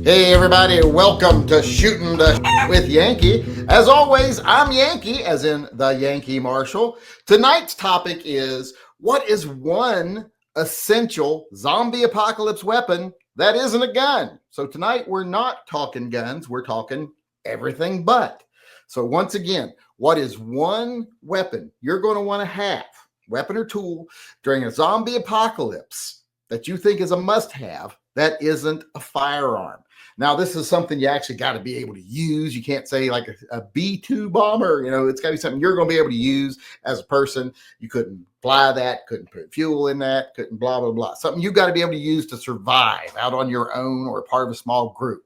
Hey everybody, welcome to Shooting the with Yankee. As always, I'm Yankee, as in the Yankee Marshal. Tonight's topic is, what is one essential zombie apocalypse weapon that isn't a gun? So tonight we're not talking guns, we're talking everything but. So once again, what is one weapon you're going to want to have, weapon or tool, during a zombie apocalypse that you think is a must-have that isn't a firearm? Now, this is something you actually got to be able to use. You can't say like a B-2 bomber. You know, it's got to be something you're going to be able to use as a person. You couldn't fly that, couldn't put fuel in that, couldn't blah, blah, blah. Something you got to be able to use to survive out on your own or part of a small group.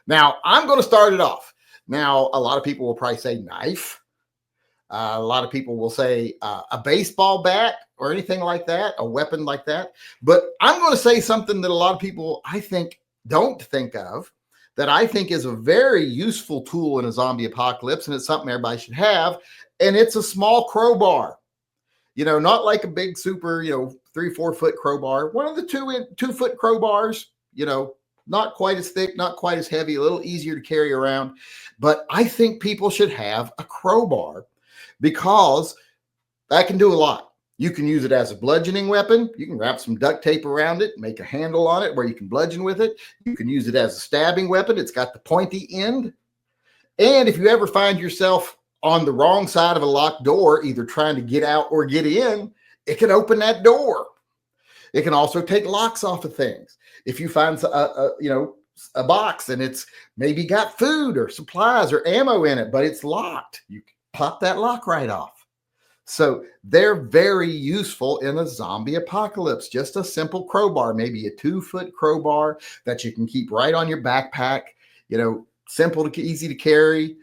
Now, I'm going to start it off. Now, a lot of people will probably say knife. A lot of people will say a baseball bat or anything like that, a weapon like that. But I'm going to say something that a lot of people, I think, don't think of, that I think is a very useful tool in a zombie apocalypse, and it's something everybody should have, and it's a small crowbar. You know, not like a big super, 3-4 foot crowbar. One of the 2-foot crowbars, not quite as thick, not quite as heavy, a little easier to carry around. But I think people should have a crowbar because that can do a lot. You can use it as a bludgeoning weapon. You can wrap some duct tape around it, make a handle on it where you can bludgeon with it. You can use it as a stabbing weapon. It's got the pointy end. And if you ever find yourself on the wrong side of a locked door, either trying to get out or get in, it can open that door. It can also take locks off of things. If you find a box and it's maybe got food or supplies or ammo in it, but it's locked, you can pop that lock right off. So they're very useful in a zombie apocalypse. Just a simple crowbar, maybe a 2-foot crowbar that you can keep right on your backpack. Simple to easy to carry,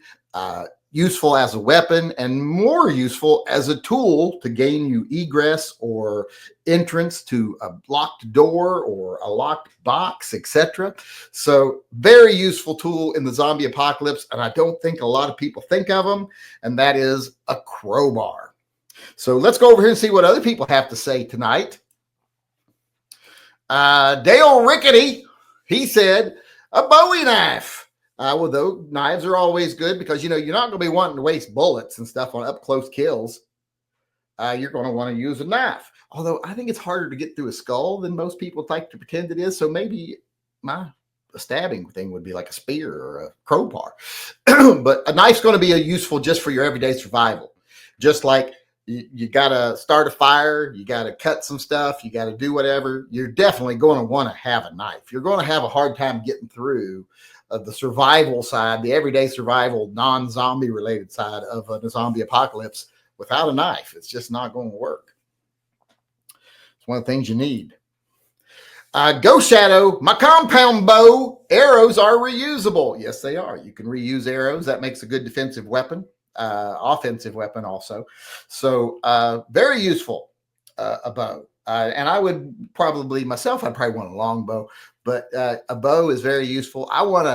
useful as a weapon, and more useful as a tool to gain you egress or entrance to a locked door or a locked box, etc. So very useful tool in the zombie apocalypse, and I don't think a lot of people think of them, and that is a crowbar. So let's go over here and see what other people have to say tonight. Dale Rickety, he said, a Bowie knife. Well, though knives are always good because, you're not going to be wanting to waste bullets and stuff on up-close kills. You're going to want to use a knife. Although I think it's harder to get through a skull than most people like to pretend it is. So maybe a stabbing thing would be like a spear or a crowbar. But a knife's going to be useful just for your everyday survival. Just like you got to start a fire, you got to cut some stuff, you got to do whatever. You're definitely going to want to have a knife. You're going to have a hard time getting through the survival side, the everyday survival, non-zombie related side of a zombie apocalypse without a knife. It's just not going to work. It's one of the things you need. Ghost Shadow, my compound bow arrows are reusable. Yes, they are. You can reuse arrows. That makes a good defensive weapon. Offensive weapon also. So very useful, a bow. And I would probably myself, I'd probably want a long bow, but a bow is very useful. I want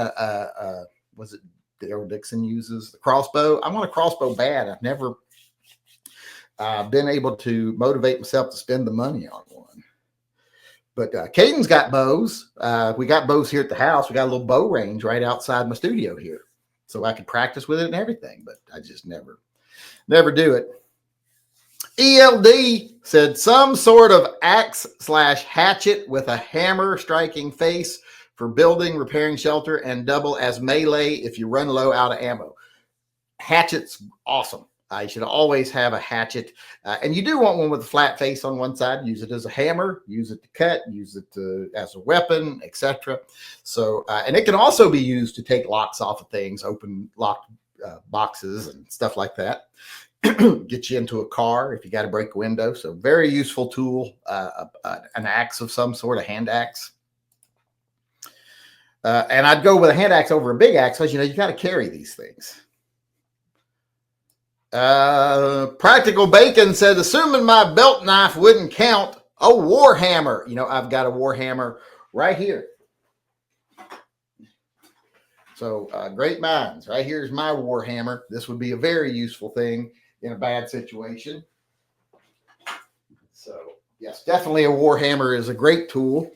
was it Daryl Dixon uses the crossbow? I want a crossbow bad. I've never been able to motivate myself to spend the money on one. But Caden's got bows. We got bows here at the house. We got a little bow range right outside my studio here. So I could practice with it and everything, but I just never do it. ELD said some sort of axe/hatchet with a hammer striking face for building, repairing shelter, and double as melee if you run low out of ammo. Hatchet's awesome. You should always have a hatchet. And you do want one with a flat face on one side. Use it as a hammer, use it to cut, use it as a weapon, etc. So, and it can also be used to take locks off of things, open locked boxes and stuff like that. Get you into a car if you got to break a window. So very useful tool, an axe of some sort, a hand axe. And I'd go with a hand axe over a big axe because, you got to carry these things. Practical Bacon said, assuming my belt knife wouldn't count, a war hammer. I've got a war hammer right here. So great minds. Right here's my war hammer. This would be a very useful thing in a bad situation. So yes, definitely a war hammer is a great tool.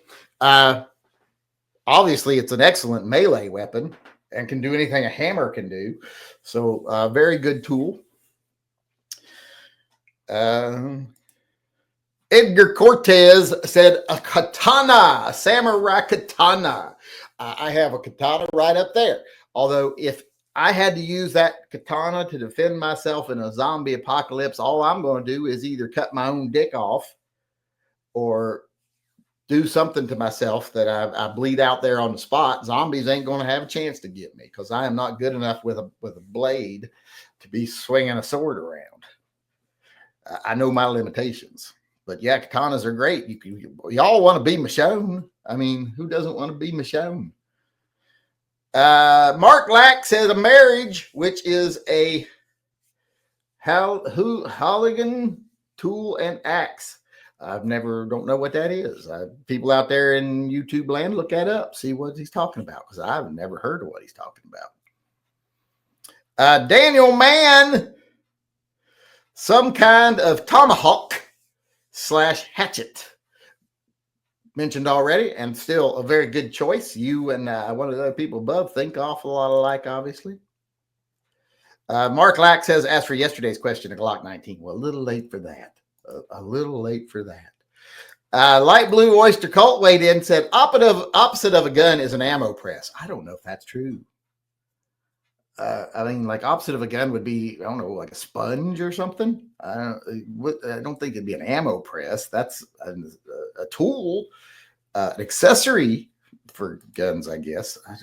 Obviously, it's an excellent melee weapon and can do anything a hammer can do. So, very good tool. Edgar Cortez said a katana, a samurai katana. I have a katana right up there. Although, if I had to use that katana to defend myself in a zombie apocalypse, all I'm going to do is either cut my own dick off or do something to myself that I bleed out there on the spot. Zombies ain't going to have a chance to get me because I am not good enough with a blade to be swinging a sword around. I know my limitations. But yeah, katanas are great. Y'all want to be Michonne. I mean, who doesn't want to be Michonne? Mark Lack says a marriage, which is a Halligan tool and axe. Don't know what that is. People out there in YouTube land, look that up, see what he's talking about, because I've never heard of what he's talking about. Daniel Mann, some kind of tomahawk / hatchet. Mentioned already, and still a very good choice. You and one of the other people above think awful lot alike, obviously. Mark Lack says, as for yesterday's question, a Glock 19. Well, a little late for that. A little late for that. Light Blue Oyster Cult weighed in, said, opposite of a gun is an ammo press. I don't know if that's true. I mean, like opposite of a gun would be, I don't know, like a sponge or something. I don't think it'd be an ammo press. That's a tool, an accessory for guns, I guess. I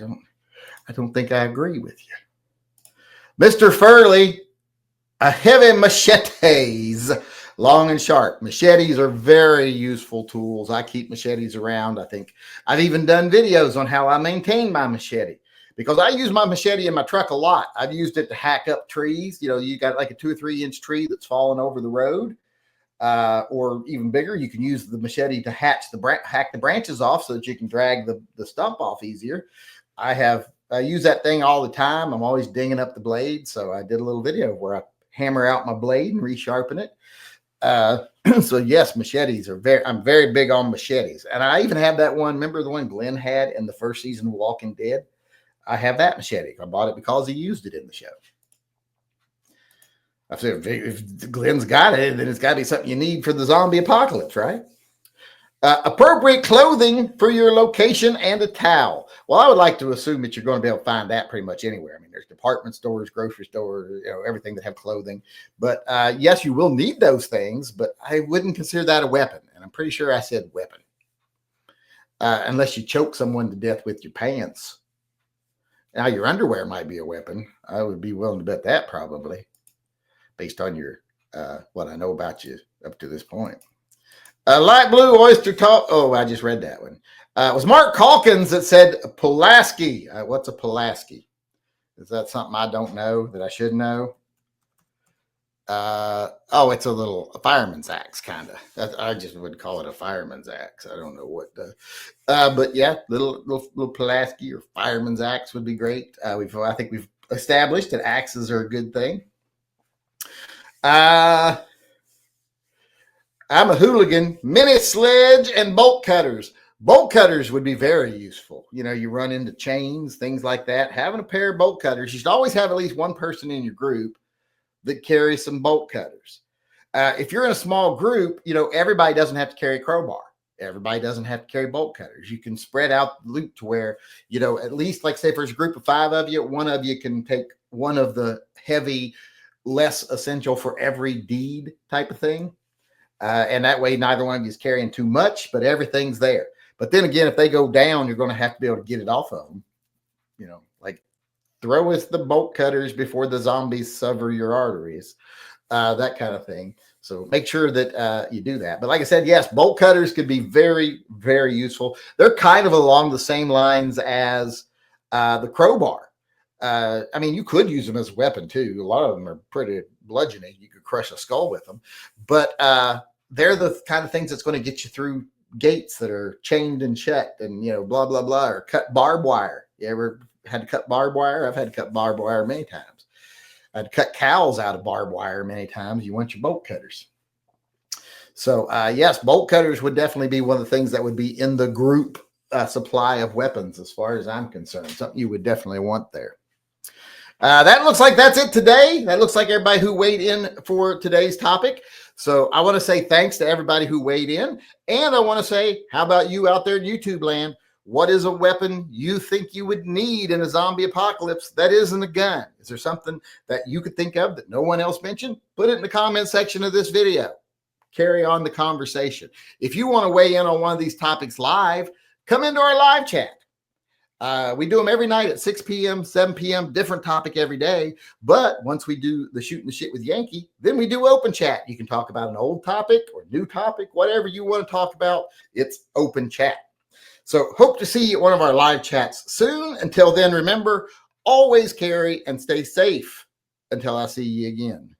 don't think I agree with you. Mr. Furley, a heavy machetes, long and sharp. Machetes are very useful tools. I keep machetes around. I think I've even done videos on how I maintain my machete, because I use my machete in my truck a lot. I've used it to hack up trees. You know, you got like a 2 or 3 inch tree that's fallen over the road, or even bigger. You can use the machete to hack the branches off so that you can drag the stump off easier. I use that thing all the time. I'm always dinging up the blade. So I did a little video where I hammer out my blade and resharpen it. So yes, machetes I'm very big on machetes. And I even have that one. Remember the one Glenn had in the first season of Walking Dead? I have that machete. I bought it because he used it in the show. I said, if Glenn's got it, then it's got to be something you need for the zombie apocalypse, right? Appropriate clothing for your location and a towel. Well, I would like to assume that you're going to be able to find that pretty much anywhere. I mean, there's department stores, grocery stores, everything that have clothing. But yes, you will need those things, but I wouldn't consider that a weapon. And I'm pretty sure I said weapon. Unless you choke someone to death with your pants. Now, your underwear might be a weapon. I would be willing to bet that probably, based on your what I know about you up to this point. Light Blue Oyster Talk. Oh, I just read that one. It was Mark Calkins that said Pulaski. What's a Pulaski? Is that something I don't know that I should know? It's a fireman's axe, kind of. I just would call it a fireman's axe. I don't know what. But yeah, little Pulaski or fireman's axe would be great. I think we've established that axes are a good thing. I'm a hooligan. Mini sledge and bolt cutters. Bolt cutters would be very useful. You know, you run into chains, things like that. Having a pair of bolt cutters, you should always have at least one person in your group that carries some bolt cutters. If you're in a small group, everybody doesn't have to carry a crowbar. Everybody doesn't have to carry bolt cutters. You can spread out the loot to where, at least, like say if there's a group of 5 of you, one of you can take one of the heavy, less essential for every deed type of thing. And that way, neither one of you is carrying too much, but everything's there. But then again, if they go down, you're going to have to be able to get it off of them. Like throw us the bolt cutters before the zombies sever your arteries, that kind of thing. So make sure that you do that. But like I said, yes, bolt cutters could be very, very useful. They're kind of along the same lines as the crowbar. I mean, you could use them as a weapon too. A lot of them are pretty bludgeoning. You could crush a skull with them, but they're the kind of things that's going to get you through gates that are chained and shut and, blah, blah, blah, or cut barbed wire. You ever had to cut barbed wire? I've had to cut barbed wire many times. I had to cut cows out of barbed wire many times. You want your bolt cutters. So yes, bolt cutters would definitely be one of the things that would be in the group supply of weapons, as far as I'm concerned. Something you would definitely want there. That looks like that's it today. That looks like everybody who weighed in for today's topic. So I want to say thanks to everybody who weighed in. And I want to say, how about you out there in YouTube land? What is a weapon you think you would need in a zombie apocalypse that isn't a gun? Is there something that you could think of that no one else mentioned? Put it in the comment section of this video. Carry on the conversation. If you want to weigh in on one of these topics live, come into our live chat. We do them every night at 6 p.m., 7 p.m., different topic every day. But once we do the shooting the shit with Yankee, then we do open chat. You can talk about an old topic or new topic, whatever you want to talk about. It's open chat. So hope to see you at one of our live chats soon. Until then, remember, always carry and stay safe until I see you again.